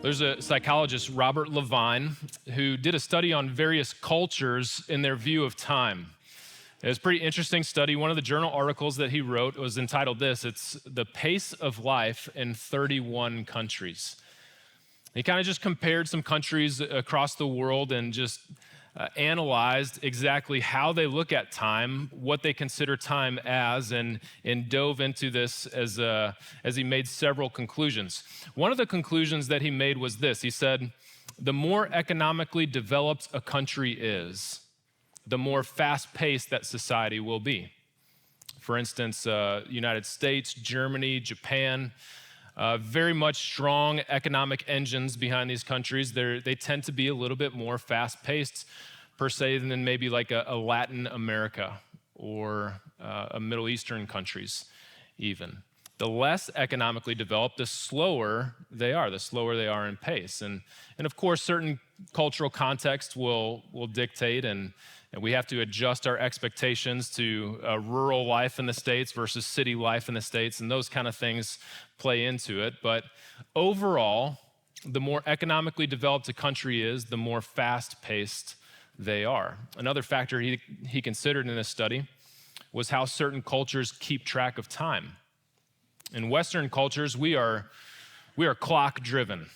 There's a psychologist, Robert Levine, who did a study on various cultures in their view of time. It was a pretty interesting study. One of the journal articles that he wrote was entitled this. It's The Pace of Life in 31 Countries. He kind of just compared some countries across the world and just analyzed exactly how they look at time, what they consider time as, and dove into this as he made several conclusions. One of the conclusions that he made was this. He said, the more economically developed a country is, the more fast-paced that society will be. For instance, United States, Germany, Japan, very much strong economic engines behind these countries. They tend to be a little bit more fast-paced per se than maybe like a Latin America or a Middle Eastern countries even. The less economically developed, the slower they are in pace. And of course, certain cultural contexts will dictate and we have to adjust our expectations to rural life in the States versus city life in the States, and those kind of things play into it. But overall, the more economically developed a country is, the more fast-paced they are. Another factor he considered in this study was how certain cultures keep track of time. In Western cultures, we are clock-driven.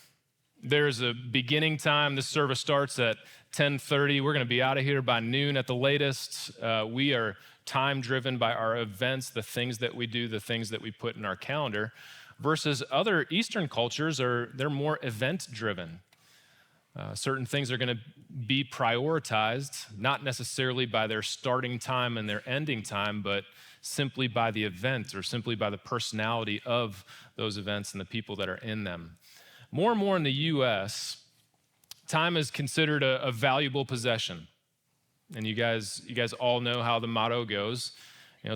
There's a beginning time. This service starts at 10:30. We're going to be out of here by noon at the latest. We are time-driven by our events, the things that we do, the things that we put in our calendar, versus other Eastern cultures they're more event-driven. Certain things are going to be prioritized, not necessarily by their starting time and their ending time, but simply by the event or simply by the personality of those events and the people that are in them. More and more in the U.S., time is considered a valuable possession. And you guys all know how the motto goes.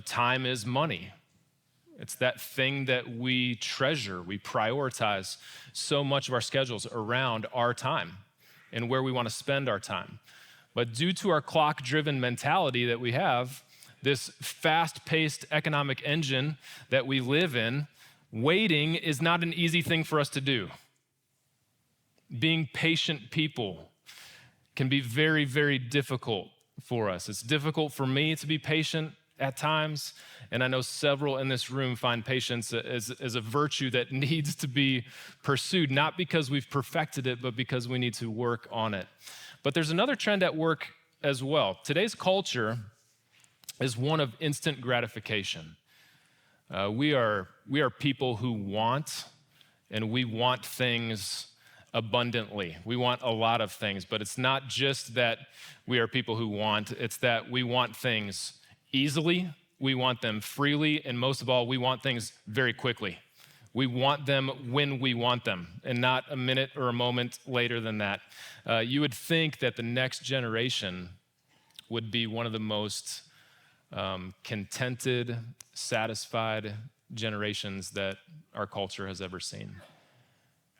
Time is money. It's that thing that we treasure. We prioritize so much of our schedules around our time and where we want to spend our time. But due to our clock-driven mentality that we have, this fast-paced economic engine that we live in, waiting is not an easy thing for us to do. Being patient people can be very, very difficult for us. It's difficult for me to be patient at times, and I know several in this room find patience as a virtue that needs to be pursued, not because we've perfected it, but because we need to work on it. But there's another trend at work as well. Today's culture is one of instant gratification. We are people who want, and we want things abundantly. We want a lot of things, but it's not just that we are people who want, it's that we want things easily, we want them freely, and most of all, we want things very quickly. We want them when we want them, and not a minute or a moment later than that. You would think that the next generation would be one of the most contented, satisfied generations that our culture has ever seen.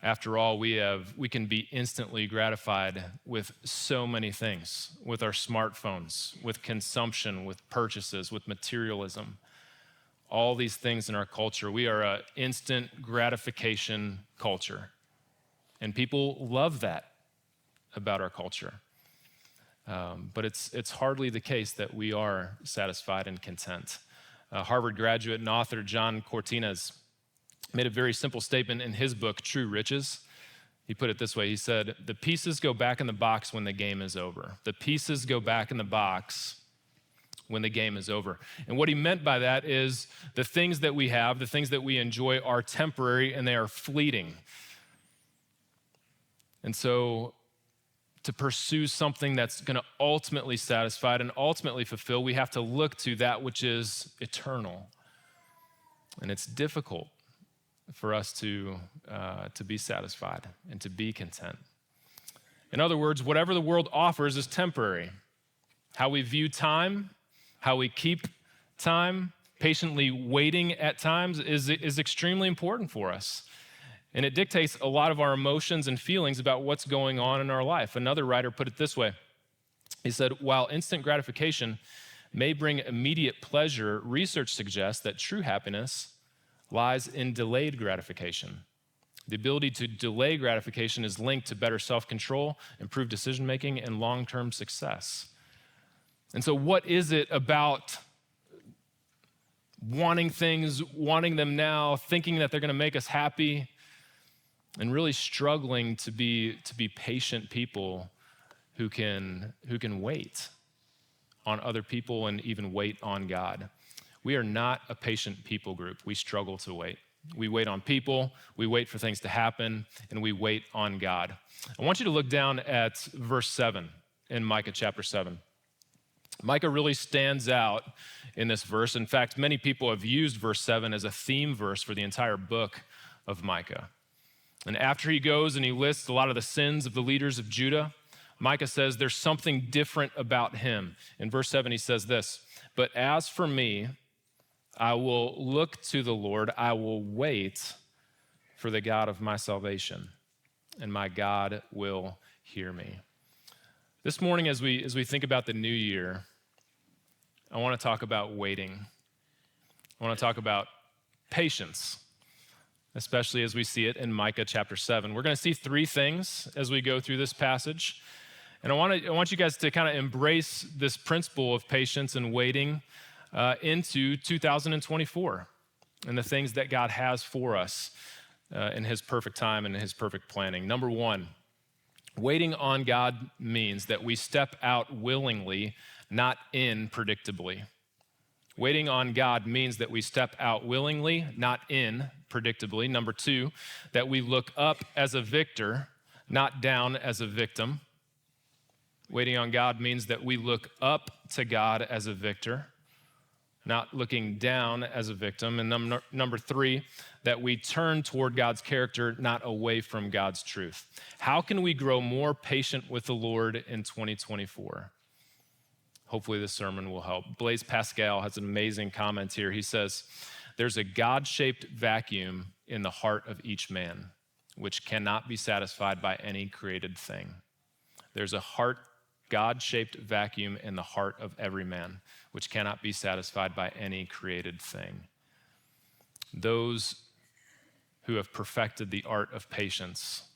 After all, we can be instantly gratified with so many things, with our smartphones, with consumption, with purchases, with materialism. All these things in our culture, we are an instant gratification culture. And people love that about our culture. But it's hardly the case that we are satisfied and content. Harvard graduate and author John Cortines made a very simple statement in his book, True Riches. He put it this way. He said, the pieces go back in the box when the game is over. The pieces go back in the box when the game is over. And what he meant by that is the things that we have, the things that we enjoy are temporary and they are fleeting. And so to pursue something that's going to ultimately satisfy and ultimately fulfill, we have to look to that which is eternal. And it's difficult for us to be satisfied and to be content. In other words, whatever the world offers is temporary. How we view time, how we keep time, patiently waiting at times is extremely important for us. And it dictates a lot of our emotions and feelings about what's going on in our life. Another writer put it this way. He said, while instant gratification may bring immediate pleasure, research suggests that true happiness lies in delayed gratification. The ability to delay gratification is linked to better self-control, improved decision-making, and long-term success. And so what is it about wanting things, wanting them now, thinking that they're going to make us happy, and really struggling to be patient people who can wait on other people and even wait on God? We are not a patient people group. We struggle to wait. We wait on people, we wait for things to happen, and we wait on God. I want you to look down at verse 7 in Micah chapter 7. Micah really stands out in this verse. In fact, many people have used verse 7 as a theme verse for the entire book of Micah. And after he goes and he lists a lot of the sins of the leaders of Judah, Micah says there's something different about him. In verse 7, he says this, "But as for me, I will look to the Lord. I will wait for the God of my salvation, and my God will hear me." This morning, as we think about the new year, I want to talk about waiting. I want to talk about patience, especially as we see it in Micah chapter 7. We're going to see three things as we go through this passage. And I want you guys to kind of embrace this principle of patience and waiting into 2024 and the things that God has for us in his perfect time and his perfect planning. Number one, waiting on God means that we step out willingly, not in predictably. Waiting on God means that we step out willingly, not in predictably. Number two, that we look up as a victor, not down as a victim. Waiting on God means that we look up to God as a victor, not looking down as a victim. And number three, that we turn toward God's character, not away from God's truth. How can we grow more patient with the Lord in 2024? Hopefully this sermon will help. Blaise Pascal has an amazing comment here. He says, "There's a God-shaped vacuum in the heart of each man, which cannot be satisfied by any created thing." There's a God-shaped vacuum in the heart of every man, which cannot be satisfied by any created thing. Those who have perfected the art of patience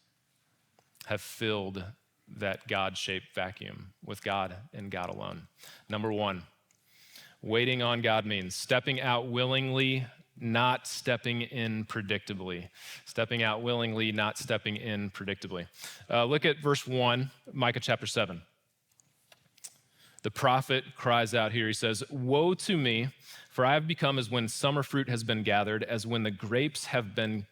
have filled that God-shaped vacuum with God and God alone. Number one, waiting on God means stepping out willingly, not stepping in predictably. Stepping out willingly, not stepping in predictably. Look at verse 1, Micah chapter 7. The prophet cries out here. He says, "Woe to me, for I have become as when summer fruit has been gathered, as when the grapes have been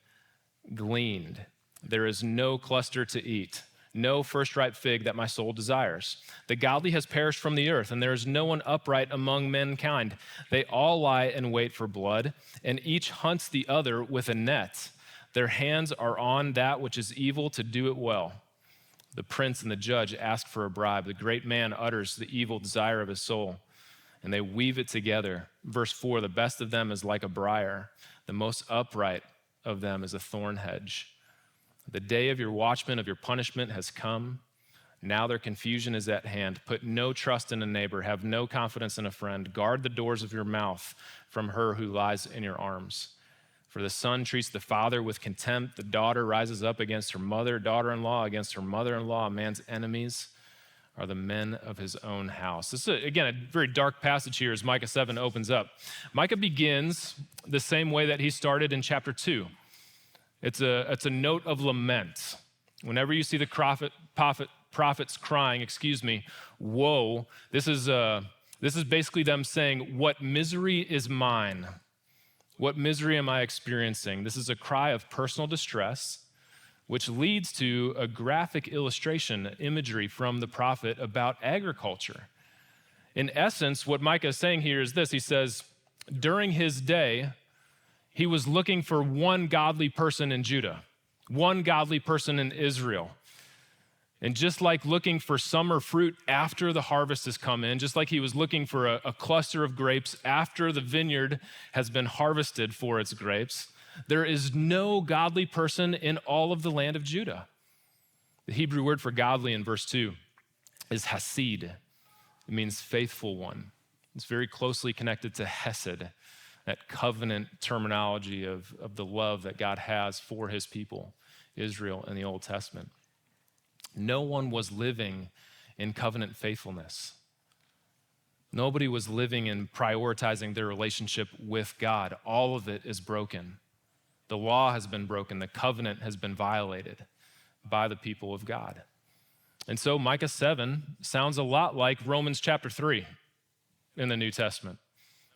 gleaned. There is no cluster to eat, no first ripe fig that my soul desires. The godly has perished from the earth, and there is no one upright among mankind. They all lie in wait for blood, and each hunts the other with a net. Their hands are on that which is evil to do it well. The prince and the judge ask for a bribe. The great man utters the evil desire of his soul, and they weave it together." Verse 4, "The best of them is like a briar. The most upright of them is a thorn hedge. The day of your watchmen, of your punishment has come. Now their confusion is at hand. Put no trust in a neighbor. Have no confidence in a friend. Guard the doors of your mouth from her who lies in your arms. For the son treats the father with contempt. The daughter rises up against her mother, daughter-in-law against her mother-in-law. A man's enemies are the men of his own house." This is, again, a very dark passage here as Micah 7 opens up. Micah begins the same way that he started in chapter 2. It's a note of lament. Whenever you see the prophets crying, woe, this is basically them saying, what misery is mine? What misery am I experiencing? This is a cry of personal distress, which leads to a graphic illustration, imagery from the prophet about agriculture. In essence, what Micah is saying here is this. He says, during his day, he was looking for one godly person in Judah, one godly person in Israel. And just like looking for summer fruit after the harvest has come in, just like he was looking for a cluster of grapes after the vineyard has been harvested for its grapes, there is no godly person in all of the land of Judah. The Hebrew word for godly in verse 2 is hasid. It means faithful one. It's very closely connected to hesed, that covenant terminology of the love that God has for his people. Israel in the Old Testament. No one was living in covenant faithfulness. Nobody was living and prioritizing their relationship with God. All of it is broken. The law has been broken. The covenant has been violated by the people of God. And so Micah 7 sounds a lot like Romans chapter 3 in the New Testament.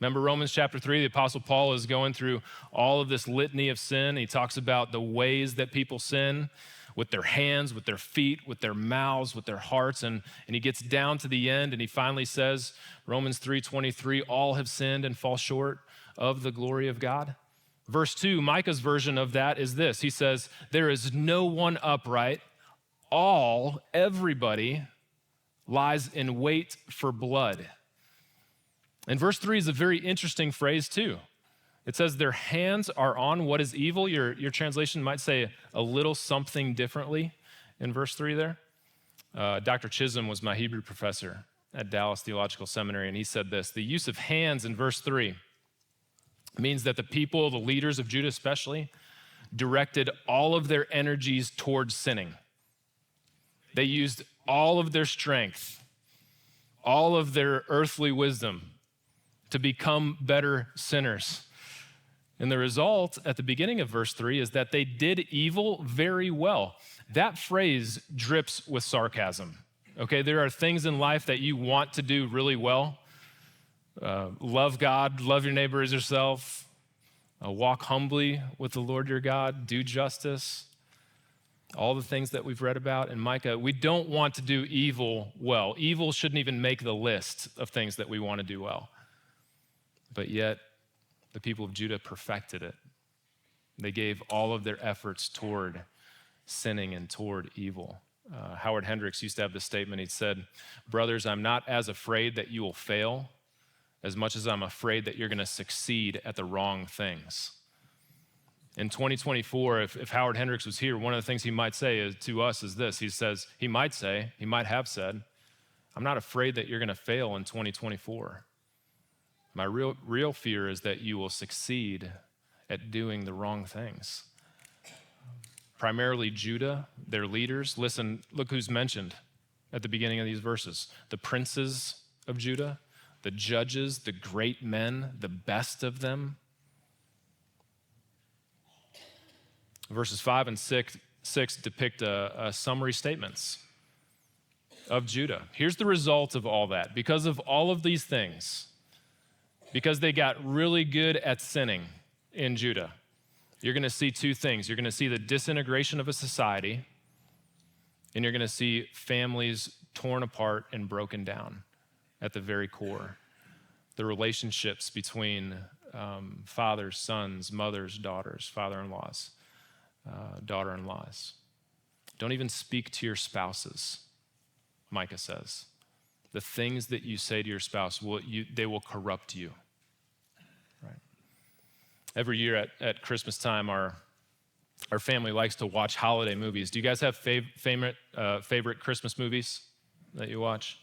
Remember Romans chapter 3, the Apostle Paul is going through all of this litany of sin. He talks about the ways that people sin with their hands, with their feet, with their mouths, with their hearts. And he gets down to the end and he finally says, Romans 3:23, all have sinned and fall short of the glory of God. Verse 2, Micah's version of that is this. He says, there is no one upright. Everybody lies in wait for blood. And verse 3 is a very interesting phrase too. It says their hands are on what is evil. Your translation might say a little something differently in verse 3 there. Dr. Chisholm was my Hebrew professor at Dallas Theological Seminary, and he said this: the use of hands in verse 3 means that the people, the leaders of Judah especially, directed all of their energies towards sinning. They used all of their strength, all of their earthly wisdom to become better sinners. And the result at the beginning of verse 3 is that they did evil very well. That phrase drips with sarcasm. Okay, there are things in life that you want to do really well. Love God, love your neighbor as yourself, walk humbly with the Lord your God, do justice, all the things that we've read about in Micah. We don't want to do evil well. Evil shouldn't even make the list of things that we want to do well. But yet, the people of Judah perfected it. They gave all of their efforts toward sinning and toward evil. Howard Hendricks used to have this statement. He said, brothers, I'm not as afraid that you will fail as much as I'm afraid that you're going to succeed at the wrong things. In 2024, if Howard Hendricks was here, one of the things he might say to us is this. He might have said, I'm not afraid that you're going to fail in 2024. My real fear is that you will succeed at doing the wrong things. Primarily Judah, their leaders. Listen, look who's mentioned at the beginning of these verses. The princes of Judah, the judges, the great men, the best of them. Verses 5 and 6 depict a summary statements of Judah. Here's the result of all that. Because of all of these things, because they got really good at sinning in Judah, you're going to see two things. You're going to see the disintegration of a society, and you're going to see families torn apart and broken down at the very core. The relationships between fathers, sons, mothers, daughters, father-in-laws, daughter-in-laws. Don't even speak to your spouses, Micah says. The things that you say to your spouse, they will corrupt you. Right? Every year at Christmas time, our family likes to watch holiday movies. Do you guys have favorite Christmas movies that you watch?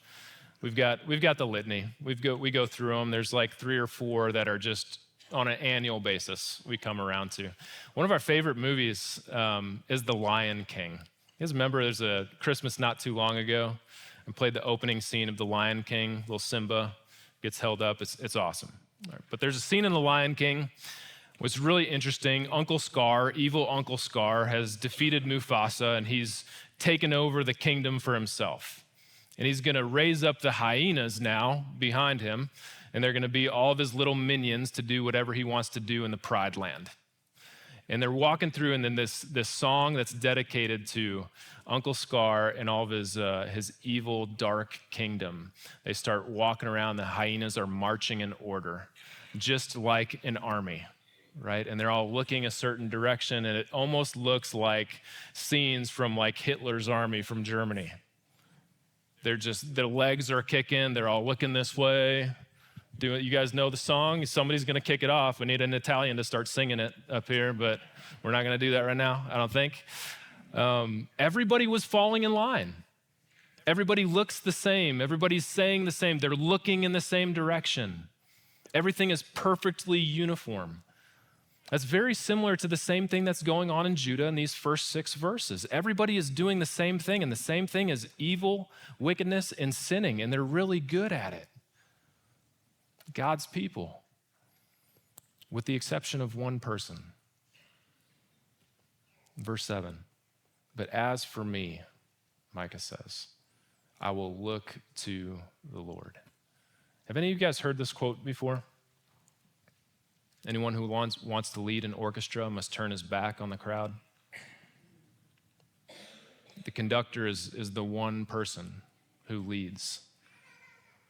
We've got the litany. We go through them. There's like 3 or 4 that are just on an annual basis we come around to. One of our favorite movies is The Lion King. You guys remember there's a Christmas not too long ago and played the opening scene of The Lion King. Little Simba gets held up. It's awesome. Right. But there's a scene in The Lion King. What's really interesting, evil Uncle Scar, has defeated Mufasa, and he's taken over the kingdom for himself. And he's going to raise up the hyenas now behind him, and they're going to be all of his little minions to do whatever he wants to do in the Pride Land. And they're walking through, and then this song that's dedicated to Uncle Scar and all of his evil, dark kingdom. They start walking around. The hyenas are marching in order, just like an army, right? And they're all looking a certain direction, and it almost looks like scenes from like Hitler's army from Germany. Their legs are kicking. They're all looking this way. You guys know the song? Somebody's going to kick it off. We need an Italian to start singing it up here, but we're not going to do that right now, I don't think. Everybody was falling in line. Everybody looks the same. Everybody's saying the same. They're looking in the same direction. Everything is perfectly uniform. That's very similar to the same thing that's going on in Judah in these first 6 verses. Everybody is doing the same thing, and the same thing is evil, wickedness, and sinning, and they're really good at it. God's people, with the exception of one person. Verse 7, but as for me, Micah says, I will look to the Lord. Have any of you guys heard this quote before? Anyone who wants to lead an orchestra must turn his back on the crowd. The conductor is the one person who leads.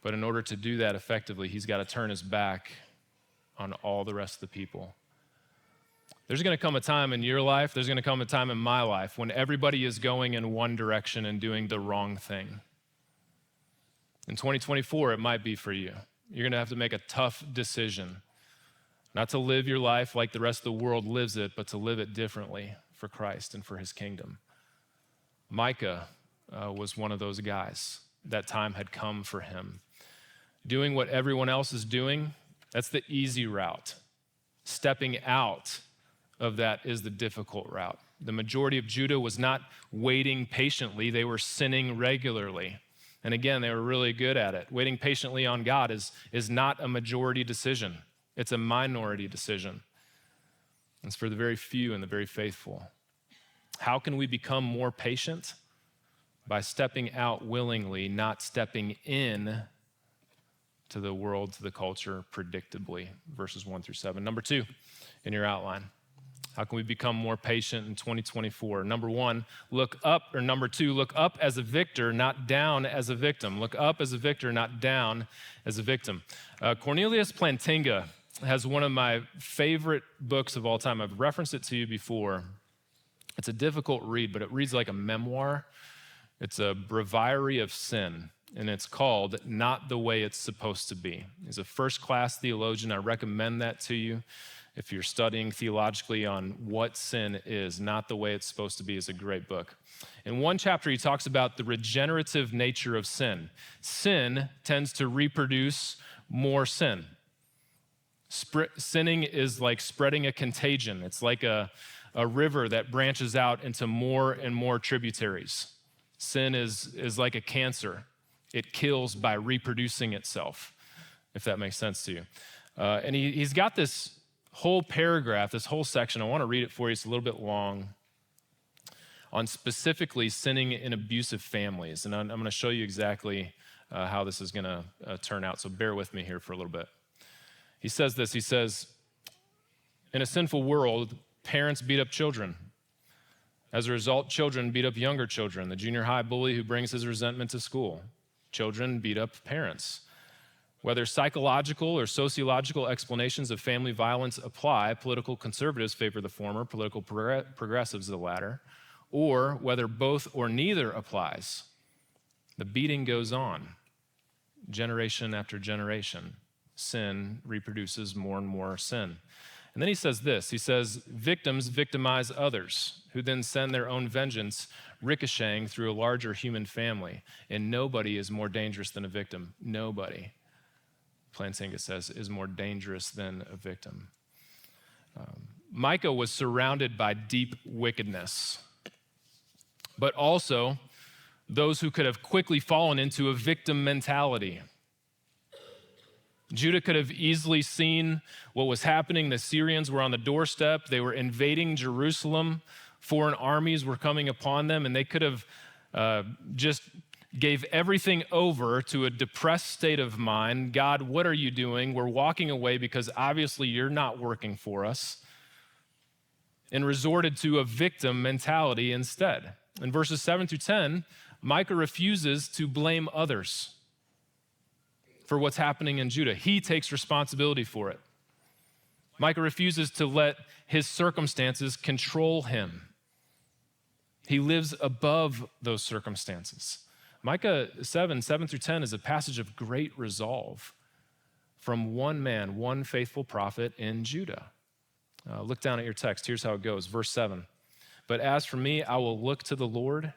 But in order to do that effectively, he's got to turn his back on all the rest of the people. There's going to come a time in your life, there's going to come a time in my life when everybody is going in one direction and doing the wrong thing. In 2024, it might be for you. You're going to have to make a tough decision. Not to live your life like the rest of the world lives it, but to live it differently for Christ and for his kingdom. Micah was one of those guys. That time had come for him. Doing what everyone else is doing, that's the easy route. Stepping out of that is the difficult route. The majority of Judah was not waiting patiently, they were sinning regularly. And again, they were really good at it. Waiting patiently on God is not a majority decision. It's a minority decision. It's for the very few and the very faithful. How can we become more patient? By stepping out willingly, not stepping in to the world, to the culture, predictably. Verses 1-7. Number 2 in your outline. How can we become more patient in 2024? Number 1, look up, or number 2, look up as a victor, not down as a victim. Look up as a victor, not down as a victim. Cornelius Plantinga has one of my favorite books of all time. I've referenced it to you before. It's a difficult read, but it reads like a memoir. It's a breviary of sin, and it's called Not the Way It's Supposed to Be. He's a first-class theologian. I recommend that to you. If you're studying theologically on what sin is, Not the Way It's Supposed to Be is a great book. In one chapter, he talks about the regenerative nature of sin. Sin tends to reproduce more sin. Sinning is like spreading a contagion. It's like a river that branches out into more and more tributaries. Sin is like a cancer. It kills by reproducing itself, if that makes sense to you. And he's got this whole paragraph, this whole section. I want to read it for you. It's a little bit long, on specifically sinning in abusive families. And I'm going to show you exactly how this is going to turn out. So bear with me here for a little bit. He says this. He says, in a sinful world, parents beat up children. As a result, children beat up younger children. The junior high bully who brings his resentment to school. Children beat up parents. Whether psychological or sociological explanations of family violence apply, political conservatives favor the former, political progressives the latter, or whether both or neither applies, the beating goes on, generation after generation. Sin reproduces more and more sin. And then he says this, he says, victims victimize others, who then send their own vengeance ricocheting through a larger human family. And nobody is more dangerous than a victim. Nobody, Plantinga says, is more dangerous than a victim. Micah was surrounded by deep wickedness, but also those who could have quickly fallen into a victim mentality. Judah could have easily seen what was happening. The Syrians were on the doorstep. They were invading Jerusalem. Foreign armies were coming upon them, and they could have just gave everything over to a depressed state of mind. God, what are you doing? We're walking away because obviously you're not working for us. And resorted to a victim mentality instead. In verses 7-10, Micah refuses to blame others for what's happening in Judah. He takes responsibility for it. Micah refuses to let his circumstances control him. He lives above those circumstances. Micah 7:7-10 is a passage of great resolve from one man, one faithful prophet in Judah. Look down at your text. Here's how it goes. Verse 7. But as for me, I will look to the Lord.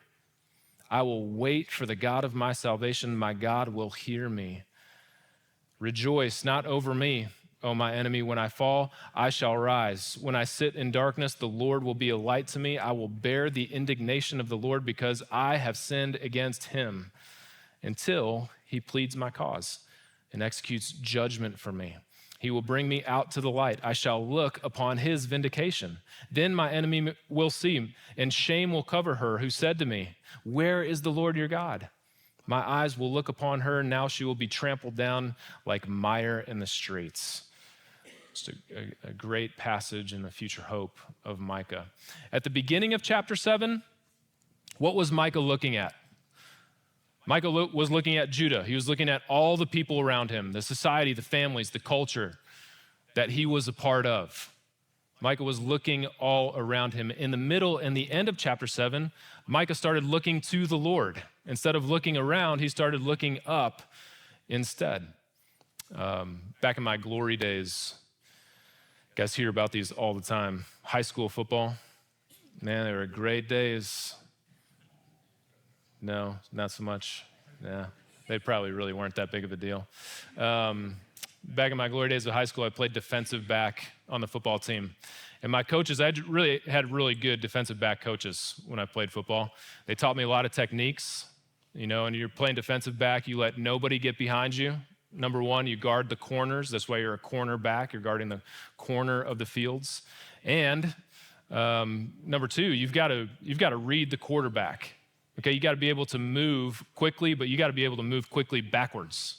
I will wait for the God of my salvation. My God will hear me. Rejoice not over me, O my enemy, when I fall, I shall rise. When I sit in darkness, the Lord will be a light to me. I will bear the indignation of the Lord because I have sinned against him until he pleads my cause and executes judgment for me. He will bring me out to the light. I shall look upon his vindication. Then my enemy will see, and shame will cover her who said to me, where is the Lord your God? My eyes will look upon her, and now she will be trampled down like mire in the streets. Just a great passage and the future hope of Micah. At the beginning of chapter 7, what was Micah looking at? Micah was looking at Judah. He was looking at all the people around him, the society, the families, the culture that he was a part of. Micah was looking all around him. In the middle and the end of chapter 7, Micah started looking to the Lord. Instead of looking around, he started looking up instead. Back in my glory days, you guys hear about these all the time. High school football, man, they were great days. No, not so much. Yeah, they probably really weren't that big of a deal. Back in my glory days of high school, I played defensive back on the football team. And my coaches, I had really good defensive back coaches when I played football. They taught me a lot of techniques. You know, and you're playing defensive back, you let nobody get behind you. Number one, you guard the corners. That's why you're a cornerback. You're guarding the corner of the fields. And number two, you've got to read the quarterback. Okay, you got to be able to move quickly, but you got to be able to move quickly backwards.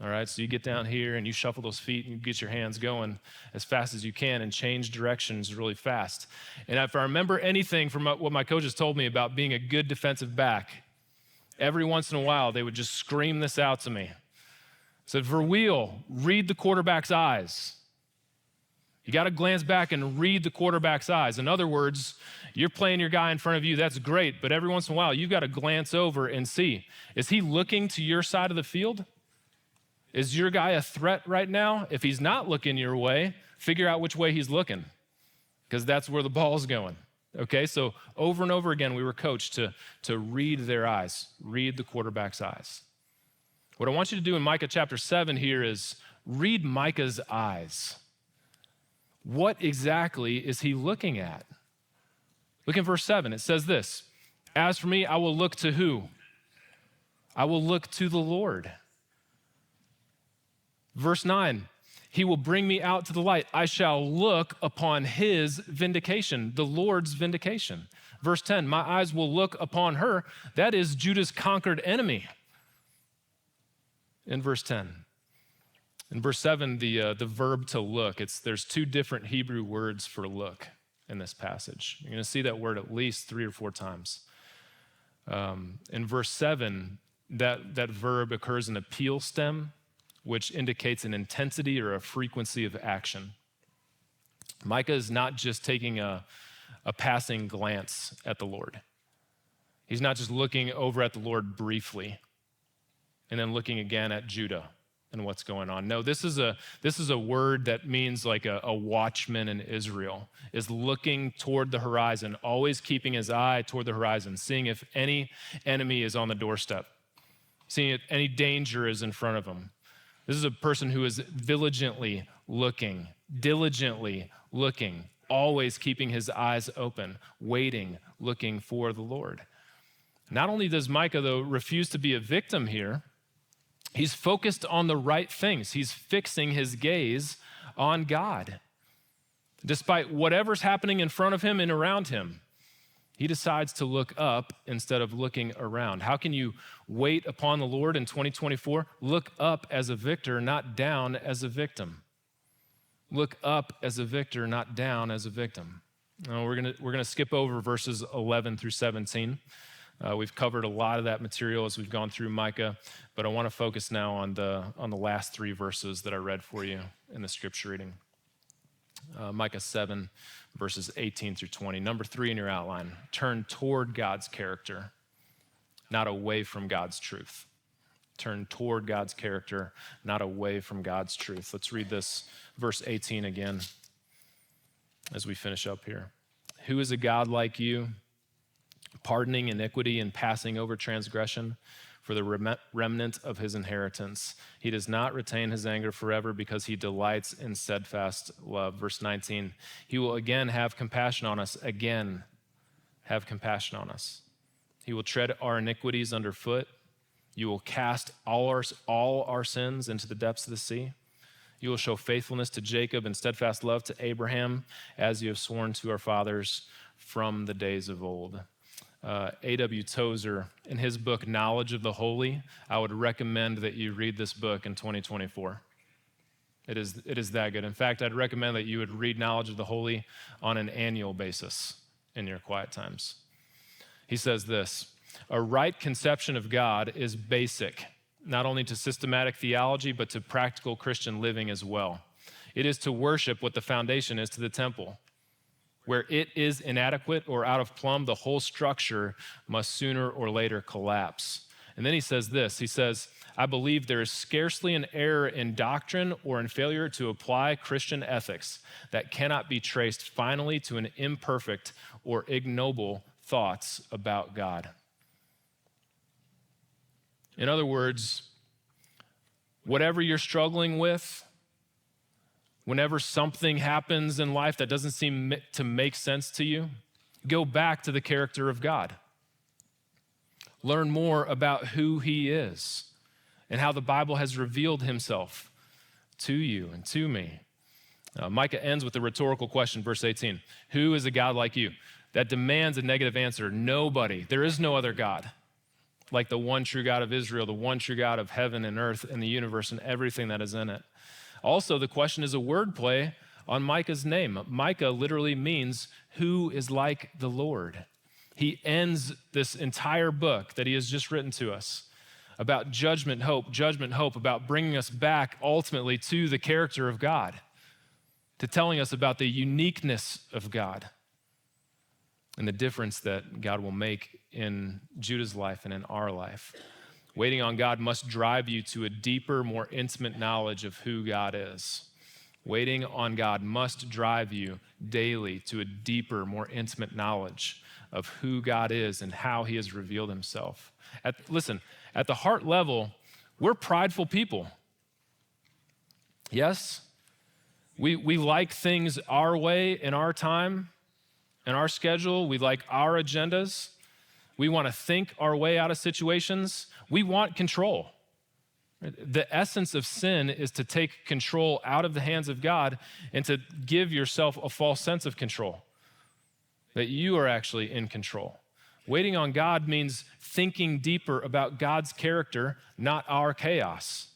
All right, so you get down here and you shuffle those feet and you get your hands going as fast as you can and change directions really fast. And if I remember anything from what my coaches told me about being a good defensive back, every once in a while they would just scream this out to me. Said, Verweel, read the quarterback's eyes. You got to glance back and read the quarterback's eyes. In other words, you're playing your guy in front of you, that's great, but every once in a while, you've got to glance over and see, is he looking to your side of the field? Is your guy a threat right now? If he's not looking your way, figure out which way he's looking, because that's where the ball's going. Okay, so over and over again, we were coached to read their eyes, read the quarterback's eyes. What I want you to do in Micah chapter 7 here is read Micah's eyes. What exactly is he looking at? Look in verse 7. It says this, as for me, I will look to who? I will look to the Lord. Verse 9, he will bring me out to the light. I shall look upon his vindication, the Lord's vindication. Verse 10, my eyes will look upon her. That is Judah's conquered enemy. In verse 10. In verse 7, the verb to look, there's two different Hebrew words for look in this passage. You're going to see that word at least 3 or 4 times. In verse 7, that verb occurs in a appeal stem, which indicates an intensity or a frequency of action. Micah is not just taking a passing glance at the Lord. He's not just looking over at the Lord briefly and then looking again at Judah and what's going on. No, this is a word that means like a watchman in Israel is looking toward the horizon, always keeping his eye toward the horizon, seeing if any enemy is on the doorstep, seeing if any danger is in front of him. This is a person who is diligently looking, always keeping his eyes open, waiting, looking for the Lord. Not only does Micah, though, refuse to be a victim here, he's focused on the right things. He's fixing his gaze on God. Despite whatever's happening in front of him and around him, he decides to look up instead of looking around. How can you wait upon the Lord in 2024? Look up as a victor, not down as a victim. Look up as a victor, not down as a victim. Now, we're gonna skip over verses 11 through 17. We've covered a lot of that material as we've gone through Micah, but I want to focus now on the last 3 verses that I read for you in the scripture reading. Micah 7, verses 18 through 20. Number 3 in your outline, turn toward God's character, not away from God's truth. Turn toward God's character, not away from God's truth. Let's read this, verse 18 again, as we finish up here. Who is a God like you, pardoning iniquity and passing over transgression? for the remnant of his inheritance. He does not retain his anger forever because he delights in steadfast love. Verse 19, he will again have compassion on us, again have compassion on us. He will tread our iniquities underfoot. You will cast all our sins into the depths of the sea. You will show faithfulness to Jacob and steadfast love to Abraham, as you have sworn to our fathers from the days of old. A.W. Tozer, in his book, Knowledge of the Holy, I would recommend that you read this book in 2024. It is that good. In fact, I'd recommend that you would read Knowledge of the Holy on an annual basis in your quiet times. He says this, a right conception of God is basic, not only to systematic theology, but to practical Christian living as well. It is to worship what the foundation is to the temple. Where it is inadequate or out of plumb, the whole structure must sooner or later collapse. And then he says this, he says, I believe there is scarcely an error in doctrine or in failure to apply Christian ethics that cannot be traced finally to an imperfect or ignoble thoughts about God. In other words, whatever you're struggling with, whenever something happens in life that doesn't seem to make sense to you, go back to the character of God. Learn more about who he is and how the Bible has revealed himself to you and to me. Micah ends with a rhetorical question, verse 18. Who is a God like you? That demands a negative answer. Nobody. There is no other God like the one true God of Israel, the one true God of heaven and earth and the universe and everything that is in it. Also, the question is a wordplay on Micah's name. Micah literally means who is like the Lord. He ends this entire book that he has just written to us about judgment, hope, about bringing us back ultimately to the character of God, to telling us about the uniqueness of God and the difference that God will make in Judah's life and in our life. Waiting on God must drive you to a deeper, more intimate knowledge of who God is. Waiting on God must drive you daily to a deeper, more intimate knowledge of who God is and how he has revealed himself. Listen, at the heart level, we're prideful people. Yes? We like things our way in our time, in our schedule. We like our agendas. We want to think our way out of situations. We want control. The essence of sin is to take control out of the hands of God and to give yourself a false sense of control, that you are actually in control. Waiting on God means thinking deeper about God's character, not our chaos.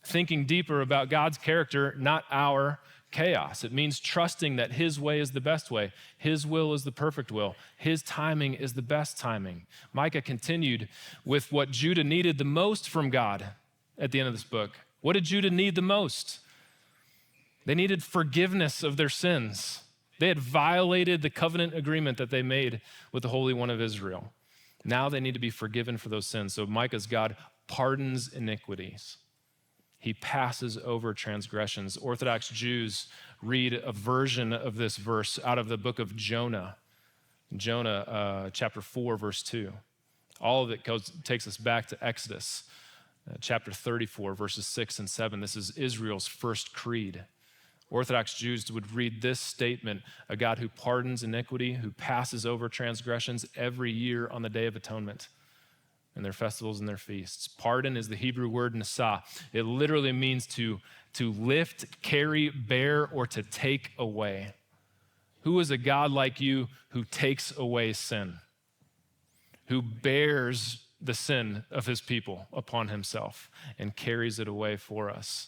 Thinking deeper about God's character, not our chaos. It means trusting that his way is the best way. His will is the perfect will. His timing is the best timing. Micah continued with what Judah needed the most from God at the end of this book. What did Judah need the most? They needed forgiveness of their sins. They had violated the covenant agreement that they made with the Holy One of Israel. Now they need to be forgiven for those sins. So Micah's God pardons iniquities. He passes over transgressions. Orthodox Jews read a version of this verse out of the book of Jonah. Jonah chapter 4, verse 2. All of it takes us back to Exodus, chapter 34, verses 6 and 7. This is Israel's first creed. Orthodox Jews would read this statement, a God who pardons iniquity, who passes over transgressions every year on the Day of Atonement and their festivals and their feasts. Pardon is the Hebrew word nesah. It literally means to lift, carry, bear, or to take away. Who is a God like you who takes away sin, who bears the sin of his people upon himself and carries it away for us?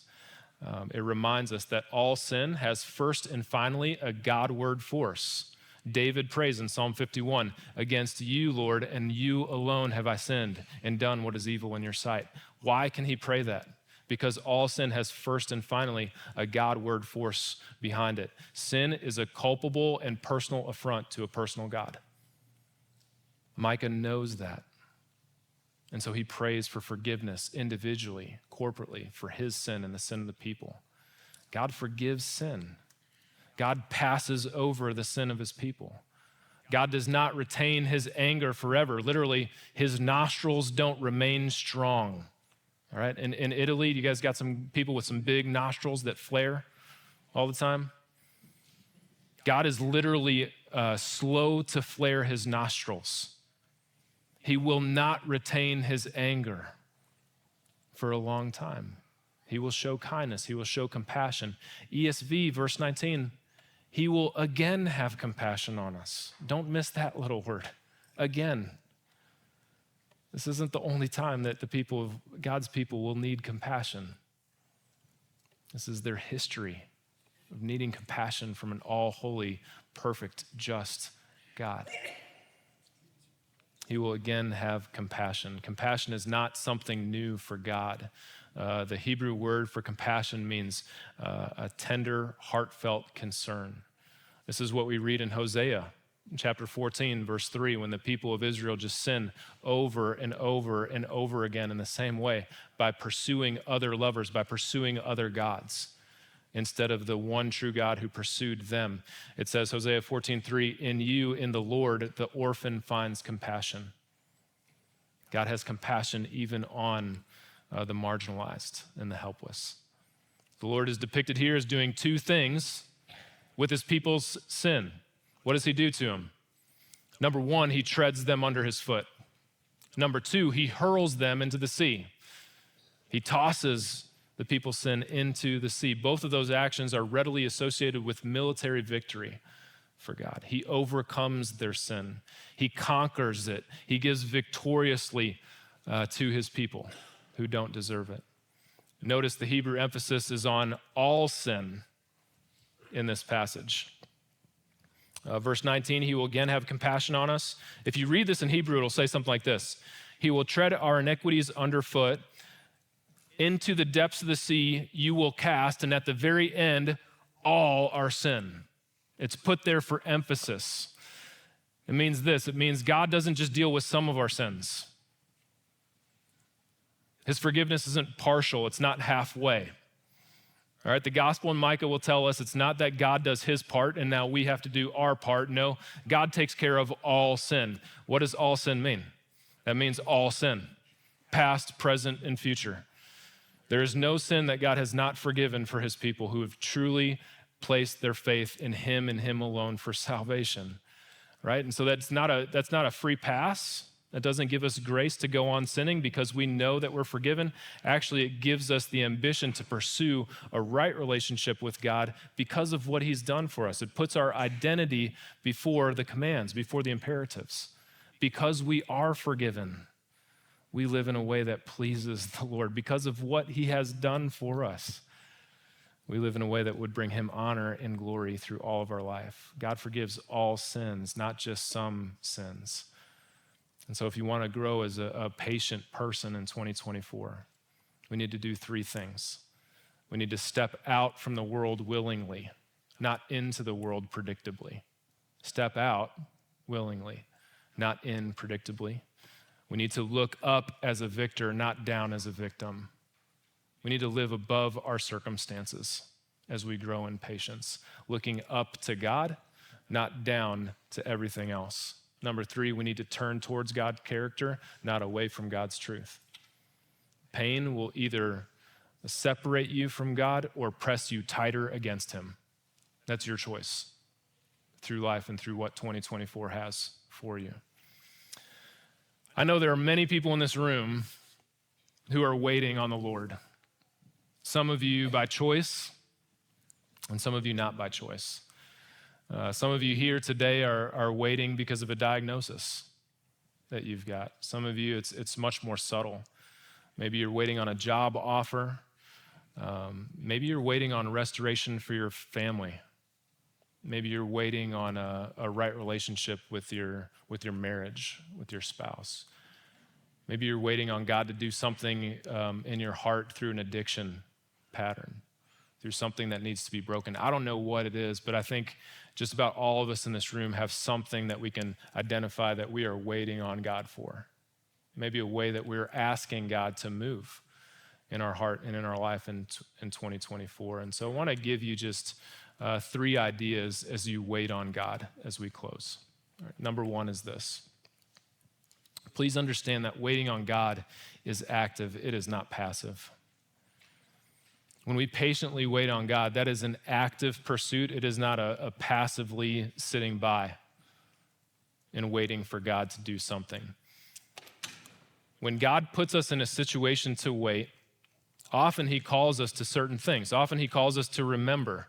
It reminds us that all sin has first and finally a Godward force. David prays in Psalm 51, against you, Lord, and you alone have I sinned and done what is evil in your sight. Why can he pray that? Because all sin has first and finally a Godward force behind it. Sin is a culpable and personal affront to a personal God. Micah knows that. And so he prays for forgiveness individually, corporately, for his sin and the sin of the people. God forgives sin. God passes over the sin of his people. God does not retain his anger forever. Literally, his nostrils don't remain strong. All right, in Italy, you guys got some people with some big nostrils that flare all the time. God is literally slow to flare his nostrils. He will not retain his anger for a long time. He will show kindness. He will show compassion. ESV, verse 19, he will again have compassion on us. Don't miss that little word. Again. This isn't the only time that the people of God's people will need compassion. This is their history of needing compassion from an all-holy, perfect, just God. He will again have compassion. Compassion is not something new for God. The Hebrew word for compassion means a tender, heartfelt concern. This is what we read in Hosea, chapter 14, verse 3, when the people of Israel just sin over and over and over again in the same way by pursuing other lovers, by pursuing other gods, instead of the one true God who pursued them. It says, Hosea 14:3, in you, in the Lord, the orphan finds compassion. God has compassion even on the marginalized and the helpless. The Lord is depicted here as doing two things with his people's sin. What does he do to them? Number one, he treads them under his foot. Number two, he hurls them into the sea. He tosses the people's sin into the sea. Both of those actions are readily associated with military victory for God. He overcomes their sin. He conquers it. He gives victoriously to his people who don't deserve it. Notice the Hebrew emphasis is on all sin in this passage. Verse 19, he will again have compassion on us. If you read this in Hebrew, it'll say something like this. He will tread our iniquities underfoot. Into the depths of the sea you will cast, and at the very end, all our sin. It's put there for emphasis. It means this. It means God doesn't just deal with some of our sins. His forgiveness isn't partial. It's not halfway. All right, the gospel in Micah will tell us it's not that God does his part and now we have to do our part. No, God takes care of all sin. What does all sin mean? That means all sin, past, present, and future. There is no sin that God has not forgiven for his people who have truly placed their faith in him and him alone for salvation, right? And so that's not a free pass. That doesn't give us grace to go on sinning because we know that we're forgiven. Actually, it gives us the ambition to pursue a right relationship with God because of what he's done for us. It puts our identity before the commands, before the imperatives. Because we are forgiven, we live in a way that pleases the Lord. Because of what he has done for us, we live in a way that would bring him honor and glory through all of our life. God forgives all sins, not just some sins. And so if you want to grow as a patient person in 2024, we need to do three things. We need to step out from the world willingly, not into the world predictably. Step out willingly, not in predictably. We need to look up as a victor, not down as a victim. We need to live above our circumstances as we grow in patience, looking up to God, not down to everything else. Number three, we need to turn towards God's character, not away from God's truth. Pain will either separate you from God or press you tighter against him. That's your choice through life and through what 2024 has for you. I know there are many people in this room who are waiting on the Lord. Some of you by choice, and some of you not by choice. Some of you here today are waiting because of a diagnosis that you've got. Some of you, it's much more subtle. Maybe you're waiting on a job offer. Maybe you're waiting on restoration for your family. Maybe you're waiting on a right relationship with your marriage, with your spouse. Maybe you're waiting on God to do something in your heart through an addiction pattern, through something that needs to be broken. I don't know what it is, but I think just about all of us in this room have something that we can identify that we are waiting on God for. Maybe a way that we're asking God to move in our heart and in our life in 2024. And so I want to give you just three ideas as you wait on God as we close. All right, number one is this. Please understand that waiting on God is active. It is not passive. When we patiently wait on God, that is an active pursuit. It is not a passively sitting by and waiting for God to do something. When God puts us in a situation to wait, often he calls us to certain things. Often he calls us to remember.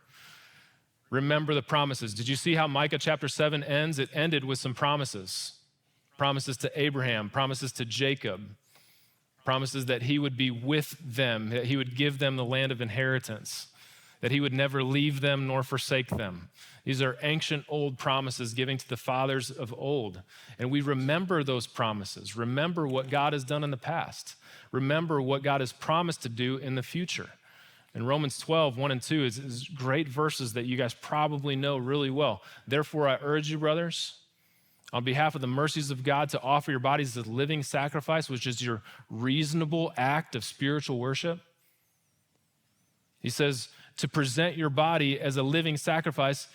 Remember the promises. Did you see how Micah chapter 7 ends? It ended with some promises. Promises to Abraham, promises to Jacob, promises that he would be with them, that he would give them the land of inheritance, that he would never leave them nor forsake them. These are ancient old promises given to the fathers of old. And we remember those promises. Remember what God has done in the past. Remember what God has promised to do in the future. And Romans 12, 1 and 2 is great verses that you guys probably know really well. Therefore, I urge you, brothers, on behalf of the mercies of God, to offer your bodies as a living sacrifice, which is your reasonable act of spiritual worship. He says to present your body as a living sacrifice.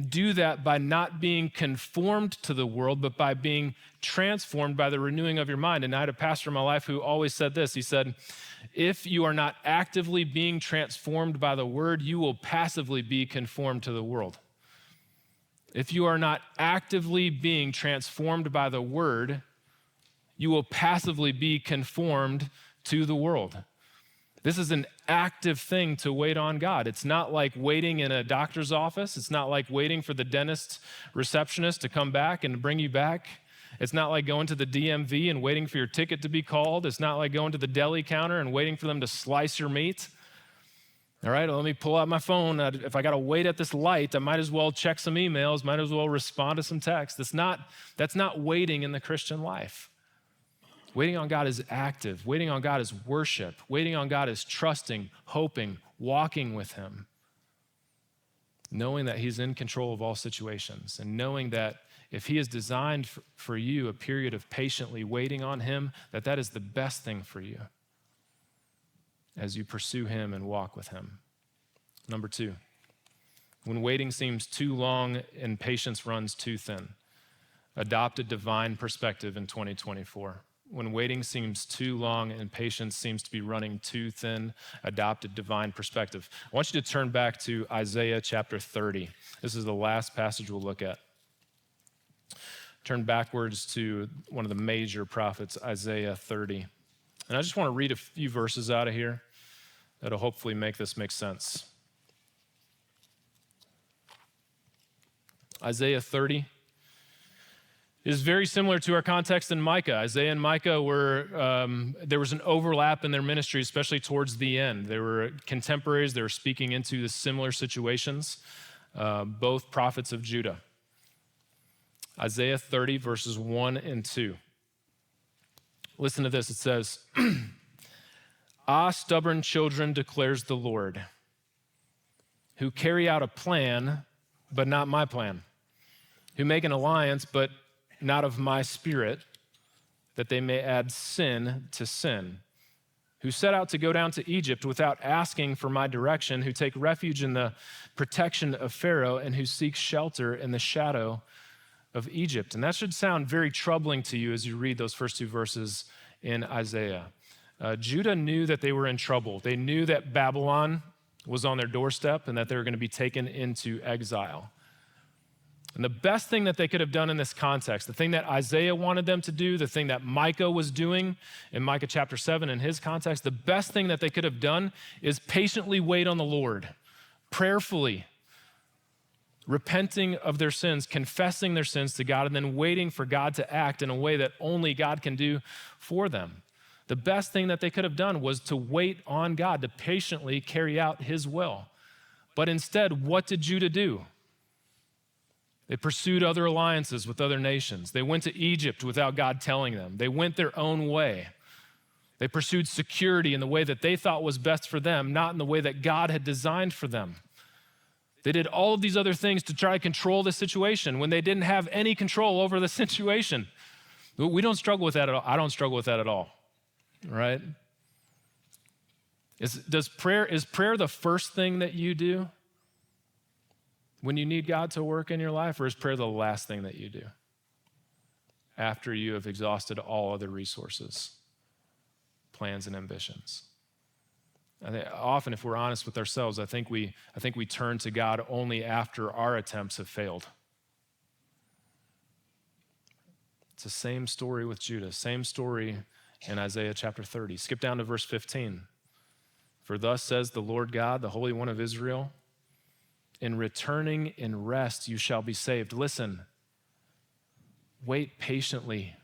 Do that by not being conformed to the world, but by being transformed by the renewing of your mind. And I had a pastor in my life who always said this. He said, if you are not actively being transformed by the word, you will passively be conformed to the world. If you are not actively being transformed by the word, you will passively be conformed to the world. This is an active thing to wait on God. It's not like waiting in a doctor's office. It's not like waiting for the dentist receptionist to come back and bring you back. It's not like going to the DMV and waiting for your ticket to be called. It's not like going to the deli counter and waiting for them to slice your meat. All right, let me pull out my phone. If I got to wait at this light, I might as well check some emails, might as well respond to some text. That's not waiting in the Christian life. Waiting on God is active. Waiting on God is worship. Waiting on God is trusting, hoping, walking with him. Knowing that he's in control of all situations and knowing that if he has designed for you a period of patiently waiting on him, that is the best thing for you as you pursue him and walk with him. Number two, when waiting seems too long and patience runs too thin, adopt a divine perspective in 2024. When waiting seems too long and patience seems to be running too thin, adopt a divine perspective. I want you to turn back to Isaiah chapter 30. This is the last passage we'll look at. Turn backwards to one of the major prophets, Isaiah 30. And I just want to read a few verses out of here that'll hopefully make this make sense. Isaiah 30 is very similar to our context in Micah. Isaiah and Micah there was an overlap in their ministry, especially towards the end. They were contemporaries. They were speaking into the similar situations, both prophets of Judah. Isaiah 30, verses 1 and 2. Listen to this. It says, Ah, stubborn children, declares the Lord, who carry out a plan, but not my plan, who make an alliance, but not of my spirit, that they may add sin to sin, who set out to go down to Egypt without asking for my direction, who take refuge in the protection of Pharaoh, and who seek shelter in the shadow of Egypt. And that should sound very troubling to you as you read those first two verses in Isaiah. Judah knew that they were in trouble. They knew that Babylon was on their doorstep and that they were going to be taken into exile. And the best thing that they could have done in this context, the thing that Isaiah wanted them to do, the thing that Micah was doing in Micah chapter 7 in his context, the best thing that they could have done is patiently wait on the Lord, prayerfully, repenting of their sins, confessing their sins to God, and then waiting for God to act in a way that only God can do for them. The best thing that they could have done was to wait on God, to patiently carry out his will. But instead, what did Judah do? They pursued other alliances with other nations. They went to Egypt without God telling them. They went their own way. They pursued security in the way that they thought was best for them, not in the way that God had designed for them. They did all of these other things to try to control the situation when they didn't have any control over the situation. We don't struggle with that at all. I don't struggle with that at all, right? Is prayer the first thing that you do? when you need God to work in your life, or is prayer the last thing that you do after you have exhausted all other resources, plans, and ambitions? I think often, if we're honest with ourselves, I think we turn to God only after our attempts have failed. It's the same story with Judah, same story in Isaiah chapter 30. Skip down to verse 15. For thus says the Lord God, the Holy One of Israel, in returning in rest you shall be saved. Listen, wait patiently,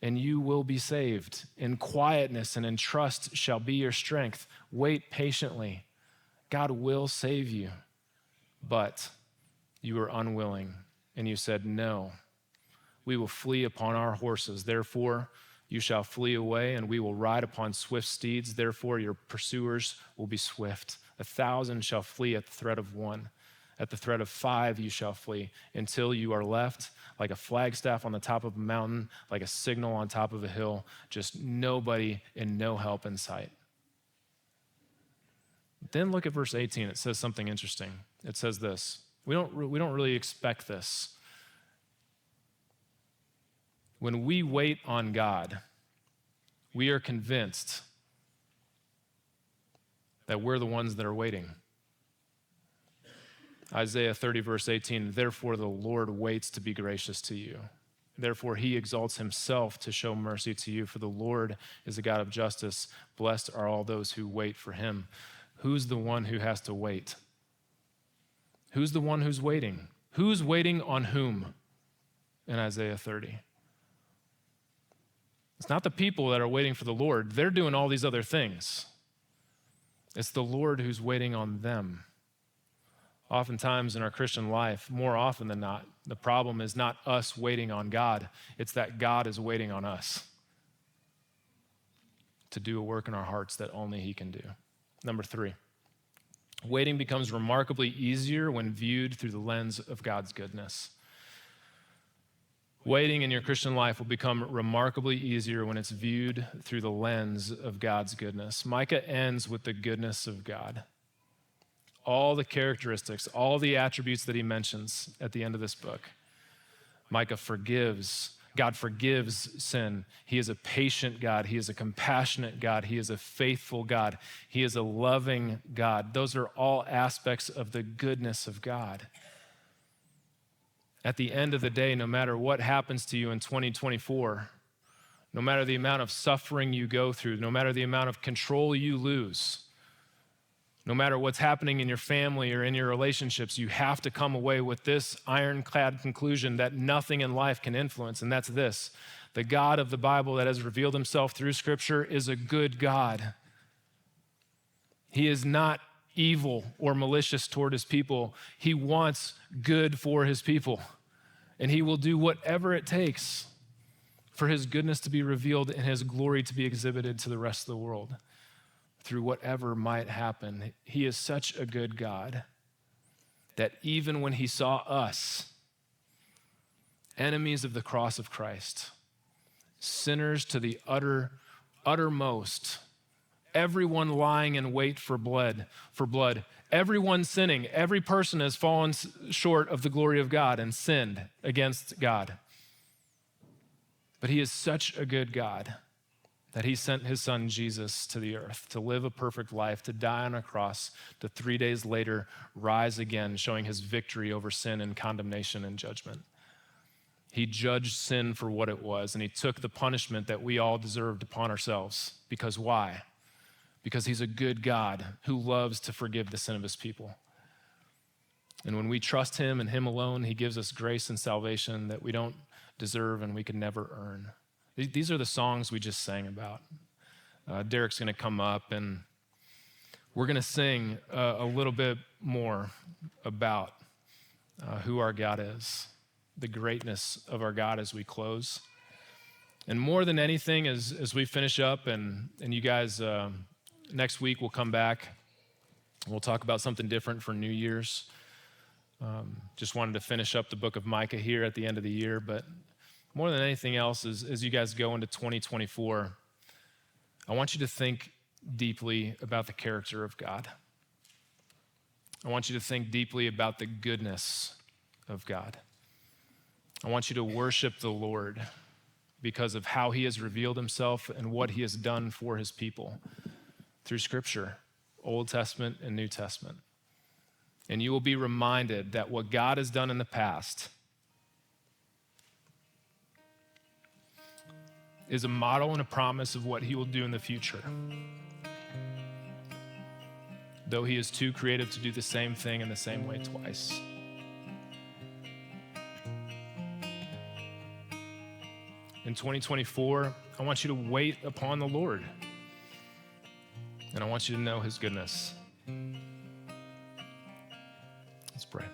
and you will be saved. In quietness and in trust shall be your strength. Wait patiently. God will save you. But you were unwilling, and you said, no, we will flee upon our horses. Therefore, you shall flee away, and we will ride upon swift steeds. Therefore, your pursuers will be swift. 1,000 shall flee at the threat of one. At the threat of 5 you shall flee, until you are left like a flagstaff on the top of a mountain, like a signal on top of a hill, just nobody and no help in sight. Then look at verse 18. It says something interesting. It says this. We don't really expect this. When we wait on God, we are convinced that we're the ones that are waiting. Isaiah 30, verse 18, therefore the Lord waits to be gracious to you. Therefore he exalts himself to show mercy to you, for the Lord is a God of justice. Blessed are all those who wait for him. Who's the one who has to wait? Who's the one who's waiting? Who's waiting on whom in Isaiah 30? It's not the people that are waiting for the Lord. They're doing all these other things. It's the Lord who's waiting on them. Oftentimes in our Christian life, more often than not, the problem is not us waiting on God. It's that God is waiting on us to do a work in our hearts that only he can do. Number 3, waiting becomes remarkably easier when viewed through the lens of God's goodness. Waiting in your Christian life will become remarkably easier when it's viewed through the lens of God's goodness. Micah ends with the goodness of God. All the characteristics, all the attributes that he mentions at the end of this book. Micah forgives. God forgives sin. He is a patient God. He is a compassionate God. He is a faithful God. He is a loving God. Those are all aspects of the goodness of God. At the end of the day, no matter what happens to you in 2024, no matter the amount of suffering you go through, no matter the amount of control you lose, no matter what's happening in your family or in your relationships, you have to come away with this ironclad conclusion that nothing in life can influence, and that's this. The God of the Bible that has revealed himself through Scripture is a good God. He is not evil or malicious toward his people. He wants good for his people, and he will do whatever it takes for his goodness to be revealed and his glory to be exhibited to the rest of the world. Through whatever might happen. He is such a good God that even when he saw us, enemies of the cross of Christ, sinners to the uttermost, everyone lying in wait for blood, everyone sinning, every person has fallen short of the glory of God and sinned against God. But he is such a good God that he sent his son Jesus to the earth to live a perfect life, to die on a cross, to 3 days later rise again, showing his victory over sin and condemnation and judgment. He judged sin for what it was, and he took the punishment that we all deserved upon ourselves. Because why? Because he's a good God who loves to forgive the sin of his people. And when we trust him and him alone, he gives us grace and salvation that we don't deserve and we can never earn. These are the songs we just sang about. Derek's going to come up, and we're going to sing a little bit more about who our God is, the greatness of our God as we close. And more than anything, as we finish up, and you guys, next week we'll come back. We'll talk about something different for New Year's. Just wanted to finish up the book of Micah here at the end of the year, but more than anything else, as you guys go into 2024, I want you to think deeply about the character of God. I want you to think deeply about the goodness of God. I want you to worship the Lord because of how he has revealed himself and what he has done for his people through Scripture, Old Testament and New Testament. And you will be reminded that what God has done in the past is a model and a promise of what he will do in the future. Though he is too creative to do the same thing in the same way twice. In 2024, I want you to wait upon the Lord. And I want you to know his goodness. Let's pray.